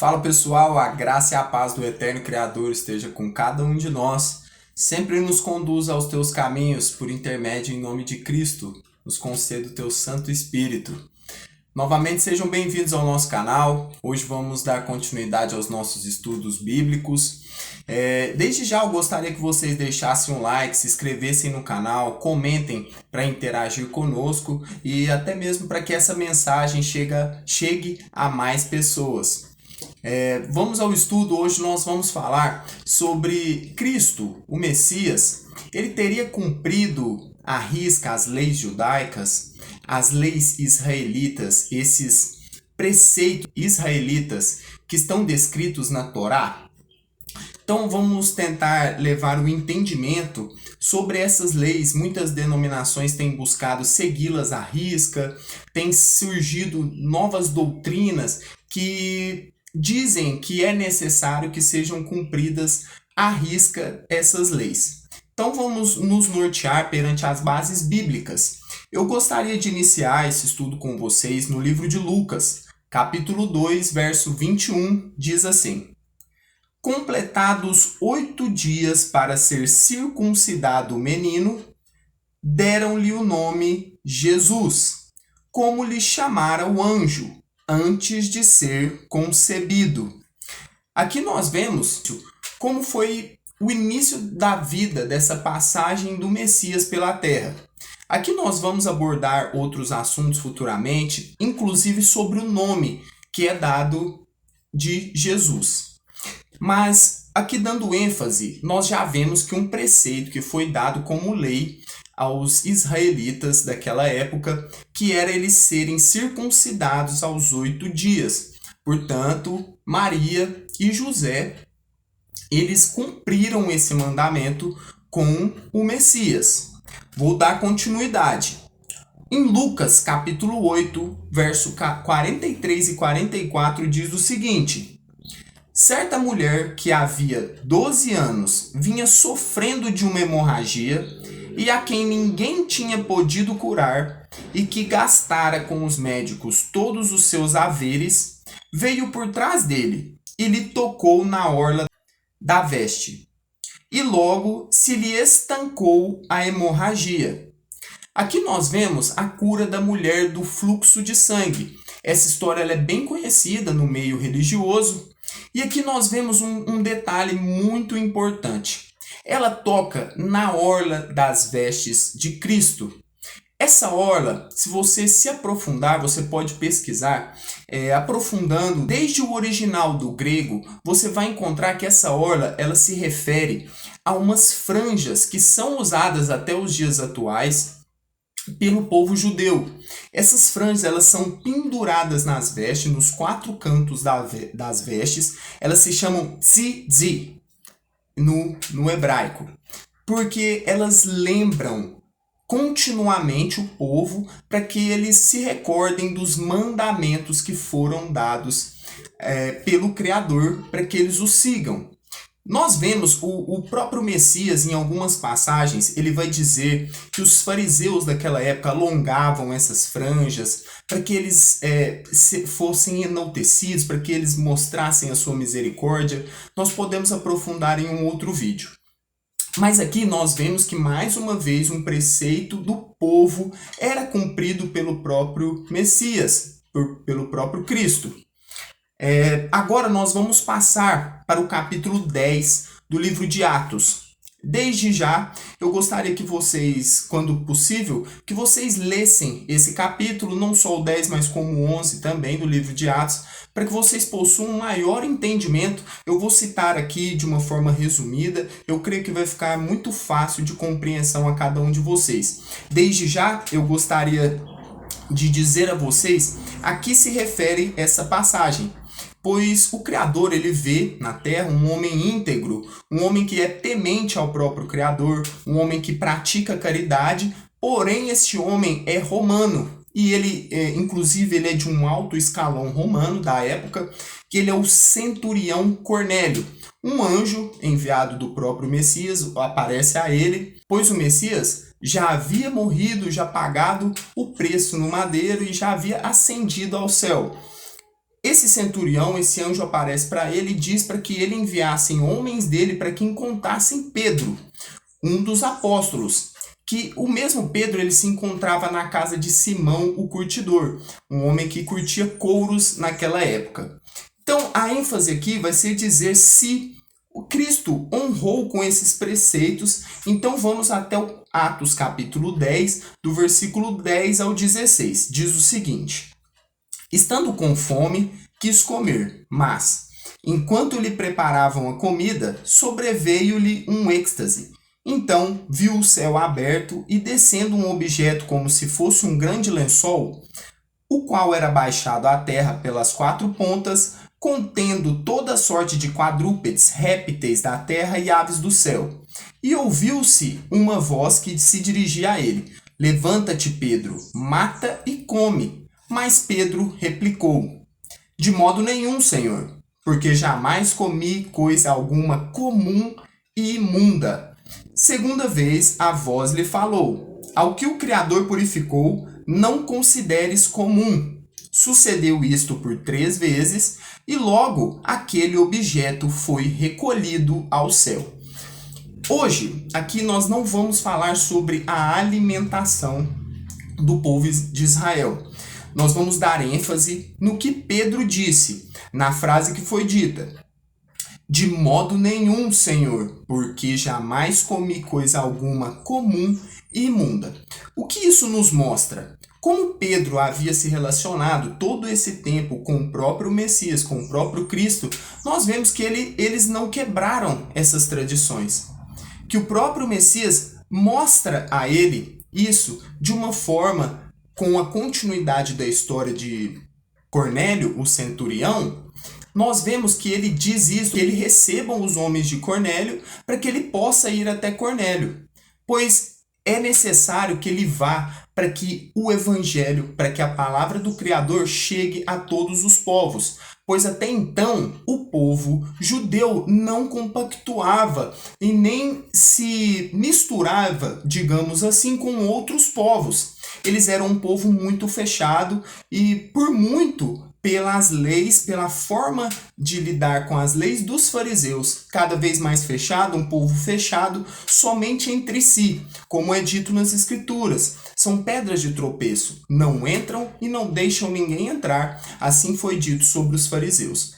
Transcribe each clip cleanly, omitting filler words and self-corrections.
Fala pessoal, a graça e a paz do Eterno Criador esteja com cada um de nós. Sempre nos conduza aos teus caminhos por intermédio em nome de Cristo. Nos conceda o teu Santo Espírito. Novamente sejam bem-vindos ao nosso canal. Hoje vamos dar continuidade aos nossos estudos bíblicos. Desde já eu gostaria que vocês deixassem um like, se inscrevessem no canal, comentem para interagir conosco e até mesmo para que essa mensagem chegue a mais pessoas. Vamos ao estudo. Hoje nós vamos falar sobre Cristo, o Messias. Ele teria cumprido à risca as leis judaicas, as leis israelitas, esses preceitos israelitas que estão descritos na Torá. Então vamos tentar levar o entendimento sobre essas leis. Muitas denominações têm buscado segui-las à risca, têm surgido novas doutrinas que dizem que é necessário que sejam cumpridas à risca essas leis. Então vamos nos nortear perante as bases bíblicas. Eu gostaria de iniciar esse estudo com vocês no livro de Lucas, capítulo 2, verso 21, diz assim: completados 8 dias para ser circuncidado o menino, deram-lhe o nome Jesus, como lhe chamara o anjo, antes de ser concebido. Aqui nós vemos como foi o início da vida dessa passagem do Messias pela terra. Aqui nós vamos abordar outros assuntos futuramente, inclusive sobre o nome que é dado de Jesus. Mas aqui dando ênfase, nós já vemos que um preceito que foi dado como lei aos israelitas daquela época, que era eles serem circuncidados aos 8 dias. Portanto, Maria e José, eles cumpriram esse mandamento com o Messias. Vou dar continuidade. Em Lucas, capítulo 8, verso 43 e 44, diz o seguinte: certa mulher que havia 12 anos vinha sofrendo de uma hemorragia e a quem ninguém tinha podido curar e que gastara com os médicos todos os seus haveres, veio por trás dele e lhe tocou na orla da veste. E logo se lhe estancou a hemorragia. Aqui nós vemos a cura da mulher do fluxo de sangue. Essa história ela é bem conhecida no meio religioso. E aqui nós vemos um detalhe muito importante. Ela toca na orla das vestes de Cristo. Essa orla, se você se aprofundar, você pode pesquisar, aprofundando desde o original do grego, você vai encontrar que essa orla ela se refere a umas franjas que são usadas até os dias atuais pelo povo judeu. Essas franjas elas são penduradas nas vestes, nos 4 cantos das vestes. Elas se chamam tzitzi no hebraico, porque elas lembram continuamente o povo para que eles se recordem dos mandamentos que foram dados pelo Criador, para que eles os sigam. Nós vemos o próprio Messias, em algumas passagens, ele vai dizer que os fariseus daquela época alongavam essas franjas para que eles fossem enaltecidos, para que eles mostrassem a sua misericórdia. Nós podemos aprofundar em um outro vídeo. Mas aqui nós vemos que mais uma vez um preceito do povo era cumprido pelo próprio Messias, pelo próprio Cristo. Agora nós vamos passar para o capítulo 10 do livro de Atos. Desde já, eu gostaria que vocês, quando possível, que vocês lessem esse capítulo, não só o 10, mas como o 11 também do livro de Atos, para que vocês possuam um maior entendimento. Eu vou citar aqui de uma forma resumida, eu creio que vai ficar muito fácil de compreensão a cada um de vocês. Desde já, eu gostaria de dizer a vocês a que se refere essa passagem. Pois o Criador ele vê na terra um homem íntegro, um homem que é temente ao próprio Criador, um homem que pratica caridade, porém esse homem é romano. E ele, inclusive, ele é de um alto escalão romano da época, que ele é o centurião Cornélio. Um anjo enviado do próprio Messias aparece a ele, pois o Messias já havia morrido, já pagado o preço no madeiro e já havia ascendido ao céu. Esse centurião, esse anjo aparece para ele e diz para que ele enviasse homens dele para que encontrassem Pedro, um dos apóstolos. Que o mesmo Pedro ele se encontrava na casa de Simão, o curtidor, um homem que curtia couros naquela época. Então, a ênfase aqui vai ser dizer se o Cristo honrou com esses preceitos. Então, vamos até o Atos capítulo 10, do versículo 10 ao 16. Diz o seguinte: estando com fome, quis comer, mas, enquanto lhe preparavam a comida, sobreveio-lhe um êxtase. Então viu o céu aberto e descendo um objeto como se fosse um grande lençol, o qual era baixado à terra pelas quatro pontas, contendo toda sorte de quadrúpedes, répteis da terra e aves do céu. E ouviu-se uma voz que se dirigia a ele: levanta-te, Pedro, mata e come. Mas Pedro replicou: de modo nenhum, Senhor, porque jamais comi coisa alguma comum e imunda. Segunda vez a voz lhe falou: ao que o Criador purificou, não consideres comum. Sucedeu isto por 3 vezes, e logo aquele objeto foi recolhido ao céu. Hoje, aqui nós não vamos falar sobre a alimentação do povo de Israel. Nós vamos dar ênfase no que Pedro disse, na frase que foi dita: de modo nenhum, Senhor, porque jamais comi coisa alguma comum e imunda. O que isso nos mostra? Como Pedro havia se relacionado todo esse tempo com o próprio Messias, com o próprio Cristo, nós vemos que eles não quebraram essas tradições. Que o próprio Messias mostra a ele isso de uma forma, com a continuidade da história de Cornélio, o centurião. Nós vemos que ele diz isso, que ele recebam os homens de Cornélio para que ele possa ir até Cornélio, pois é necessário que ele vá para que o evangelho, para que a palavra do Criador chegue a todos os povos, pois até então o povo judeu não compactuava e nem se misturava, digamos assim, com outros povos. Eles eram um povo muito fechado e por muito pelas leis, pela forma de lidar com as leis dos fariseus, cada vez mais fechado, um povo fechado somente entre si, como é dito nas escrituras. São pedras de tropeço, não entram e não deixam ninguém entrar, assim foi dito sobre os fariseus.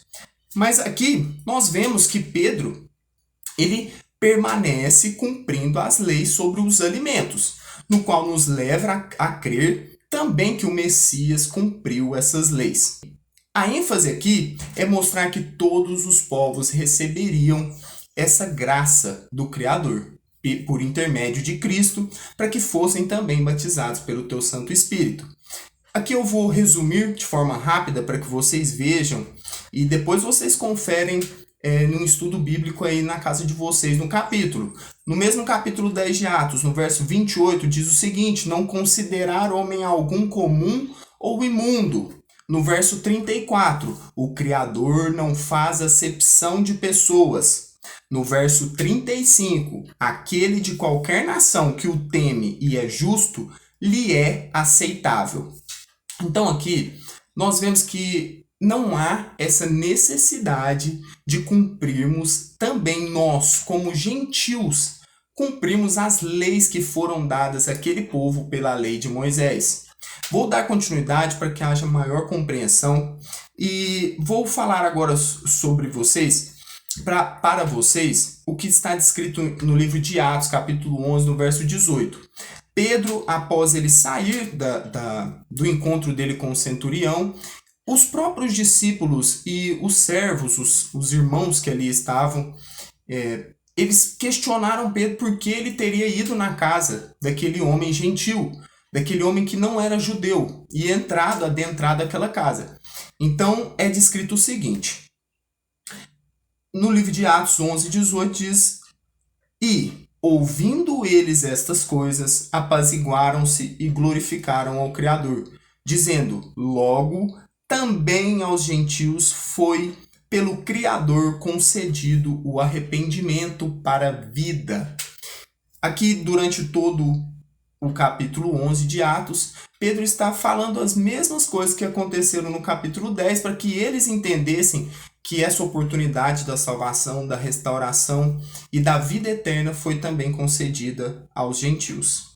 Mas aqui nós vemos que Pedro, ele permanece cumprindo as leis sobre os alimentos, no qual nos leva a crer também que o Messias cumpriu essas leis. A ênfase aqui é mostrar que todos os povos receberiam essa graça do Criador por intermédio de Cristo, para que fossem também batizados pelo teu Santo Espírito. Aqui eu vou resumir de forma rápida para que vocês vejam e depois vocês conferem num estudo bíblico aí na casa de vocês, no capítulo. No mesmo capítulo 10 de Atos, no verso 28, diz o seguinte: não considerar homem algum comum ou imundo. No verso 34, o Criador não faz acepção de pessoas. No verso 35, aquele de qualquer nação que o teme e é justo, lhe é aceitável. Então aqui, nós vemos que não há essa necessidade de cumprirmos também nós, como gentios, cumprimos as leis que foram dadas àquele povo pela lei de Moisés. Vou dar continuidade para que haja maior compreensão e vou falar agora sobre vocês, para vocês, o que está descrito no livro de Atos, capítulo 11, no verso 18. Pedro, após ele sair do encontro dele com o centurião, os próprios discípulos e os servos, os irmãos que ali estavam, eles questionaram Pedro por que ele teria ido na casa daquele homem gentil, daquele homem que não era judeu, e adentrado aquela casa. Então, é descrito o seguinte. No livro de Atos 11, 18, diz: e, ouvindo eles estas coisas, apaziguaram-se e glorificaram ao Criador, dizendo: logo, também aos gentios foi pelo Criador concedido o arrependimento para a vida. Aqui, durante todo o capítulo 11 de Atos, Pedro está falando as mesmas coisas que aconteceram no capítulo 10 para que eles entendessem que essa oportunidade da salvação, da restauração e da vida eterna foi também concedida aos gentios.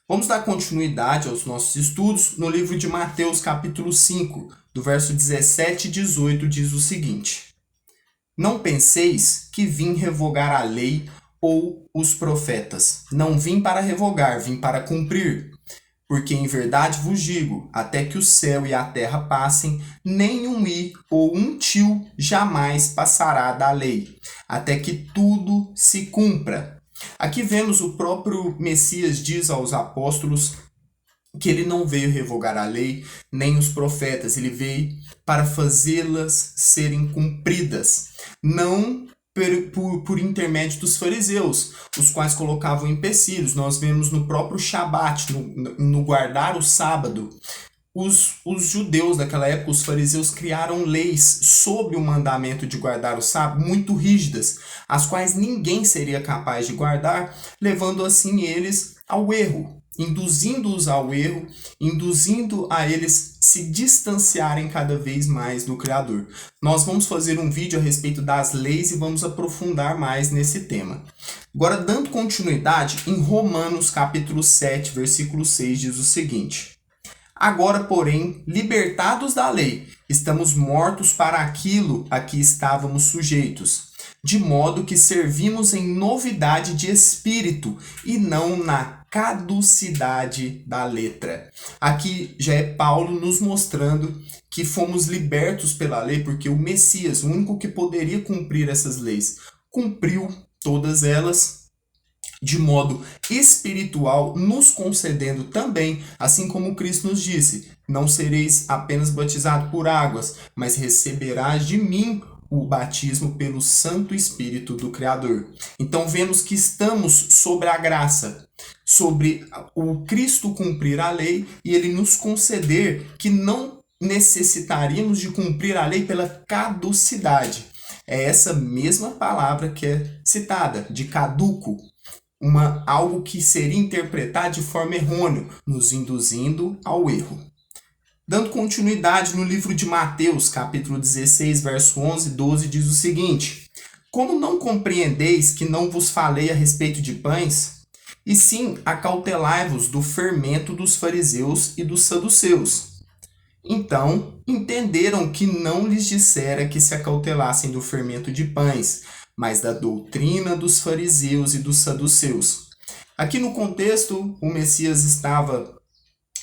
Vamos dar continuidade aos nossos estudos no livro de Mateus, capítulo 5, do verso 17 e 18, diz o seguinte: Não penseis que vim revogar a lei ou os profetas. Não vim para revogar, vim para cumprir. Porque em verdade vos digo, até que o céu e a terra passem, nem um i ou um tio jamais passará da lei, até que tudo se cumpra. Aqui vemos o próprio Messias diz aos apóstolos que ele não veio revogar a lei, nem os profetas, ele veio para fazê-las serem cumpridas, não por intermédio dos fariseus, os quais colocavam empecilhos. Nós vemos no próprio Shabat, no guardar o sábado, os judeus daquela época, os fariseus, criaram leis sobre o mandamento de guardar o sábado muito rígidas, as quais ninguém seria capaz de guardar, levando assim eles ao erro, induzindo-os ao erro, induzindo a eles se distanciarem cada vez mais do Criador. Nós vamos fazer um vídeo a respeito das leis e vamos aprofundar mais nesse tema. Agora, dando continuidade, em Romanos capítulo 7, versículo 6, diz o seguinte: Agora, porém, libertados da lei, estamos mortos para aquilo a que estávamos sujeitos, de modo que servimos em novidade de espírito e não na caducidade da letra. Aqui já é Paulo nos mostrando que fomos libertos pela lei, porque o Messias, o único que poderia cumprir essas leis, cumpriu todas elas de modo espiritual, nos concedendo também, assim como Cristo nos disse, não sereis apenas batizados por águas, mas receberás de mim o batismo pelo Santo Espírito do Criador. Então vemos que estamos sobre a graça, sobre o Cristo cumprir a lei e ele nos conceder que não necessitaríamos de cumprir a lei pela caducidade. É essa mesma palavra que é citada, de caduco. Algo que seria interpretado de forma errônea, nos induzindo ao erro. Dando continuidade no livro de Mateus, capítulo 16, verso 11 e 12, diz o seguinte: Como não compreendeis que não vos falei a respeito de pães? E sim, acautelai-vos do fermento dos fariseus e dos saduceus. Então, entenderam que não lhes dissera que se acautelassem do fermento de pães, mas da doutrina dos fariseus e dos saduceus. Aqui no contexto, o Messias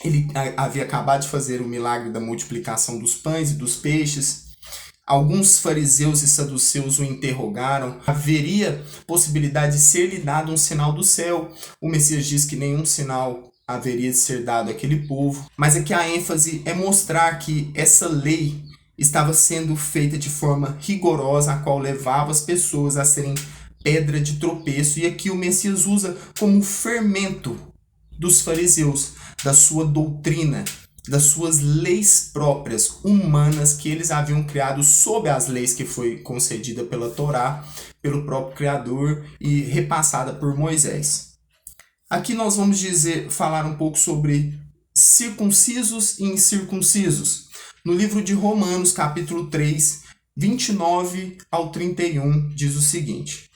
ele havia acabado de fazer o milagre da multiplicação dos pães e dos peixes. Alguns fariseus e saduceus o interrogaram. Haveria possibilidade de ser-lhe dado um sinal do céu. O Messias diz que nenhum sinal haveria de ser dado àquele povo. Mas aqui a ênfase é mostrar que essa lei estava sendo feita de forma rigorosa, a qual levava as pessoas a serem pedra de tropeço. E aqui o Messias usa como fermento dos fariseus, da sua doutrina, das suas leis próprias, humanas, que eles haviam criado sob as leis que foi concedida pela Torá, pelo próprio Criador e repassada por Moisés. Aqui nós vamos falar um pouco sobre circuncisos e incircuncisos. No livro de Romanos, capítulo 3, 29 ao 31, diz o seguinte: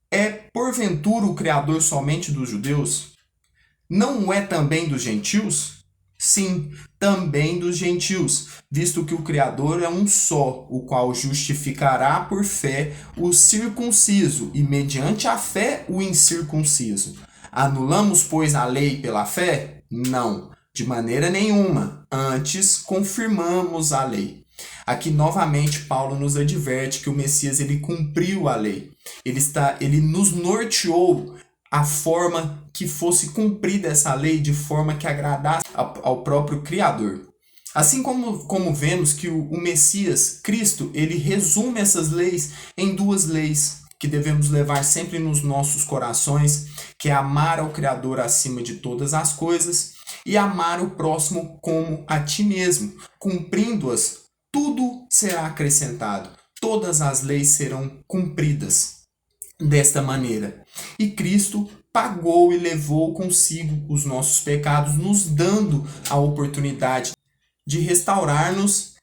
É porventura o Criador somente dos judeus? Não é também dos gentios? Sim, também dos gentios, visto que o Criador é um só, o qual justificará por fé o circunciso e mediante a fé o incircunciso. Anulamos, pois, a lei pela fé? Não, de maneira nenhuma. Antes, confirmamos a lei. Aqui, novamente, Paulo nos adverte que o Messias ele cumpriu a lei. Ele nos norteou a forma que fosse cumprida essa lei de forma que agradasse ao próprio Criador. Assim como vemos que o Messias, Cristo, ele resume essas leis em duas leis que devemos levar sempre nos nossos corações, que é amar ao Criador acima de todas as coisas e amar o próximo como a ti mesmo. Cumprindo-as, tudo será acrescentado, todas as leis serão cumpridas desta maneira. E Cristo pagou e levou consigo os nossos pecados, nos dando a oportunidade de restaurar-nos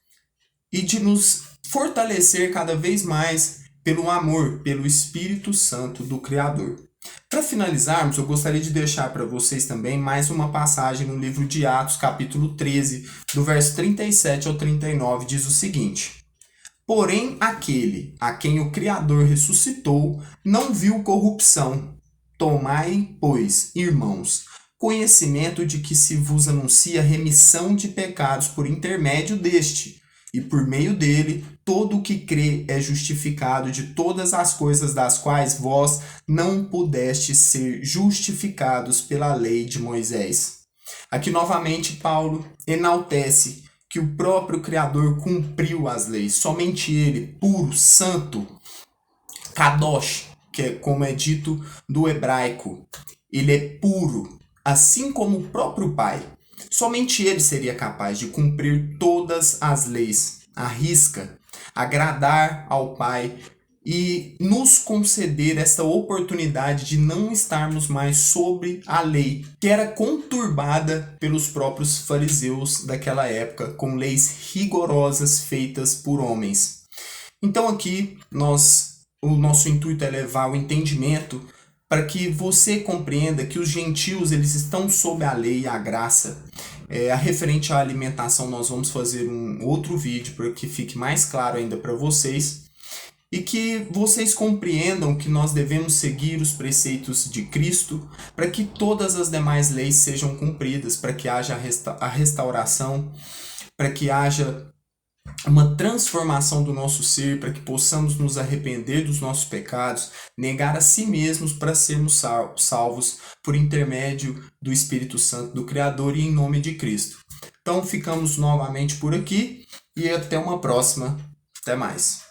e de nos fortalecer cada vez mais pelo amor, pelo Espírito Santo do Criador. Para finalizarmos, eu gostaria de deixar para vocês também mais uma passagem no livro de Atos, capítulo 13, do verso 37 ao 39, diz o seguinte: Porém, aquele a quem o Criador ressuscitou não viu corrupção. Tomai, pois, irmãos, conhecimento de que se vos anuncia remissão de pecados por intermédio deste, e por meio dele todo o que crê é justificado de todas as coisas das quais vós não pudestes ser justificados pela lei de Moisés. Aqui novamente Paulo enaltece que o próprio Criador cumpriu as leis, somente ele, puro, santo, kadosh, que é como é dito do hebraico, ele é puro, assim como o próprio Pai. Somente ele seria capaz de cumprir todas as leis, à risca, agradar ao Pai e nos conceder essa oportunidade de não estarmos mais sobre a lei, que era conturbada pelos próprios fariseus daquela época, com leis rigorosas feitas por homens. Então aqui o nosso intuito é levar o entendimento para que você compreenda que os gentios eles estão sob a lei e a graça. A referente à alimentação nós vamos fazer um outro vídeo para que fique mais claro ainda para vocês e que vocês compreendam que nós devemos seguir os preceitos de Cristo para que todas as demais leis sejam cumpridas, para que haja a restauração, para que haja uma transformação do nosso ser, para que possamos nos arrepender dos nossos pecados, negar a si mesmos para sermos salvos por intermédio do Espírito Santo do Criador e em nome de Cristo. Então ficamos novamente por aqui e até uma próxima. Até mais.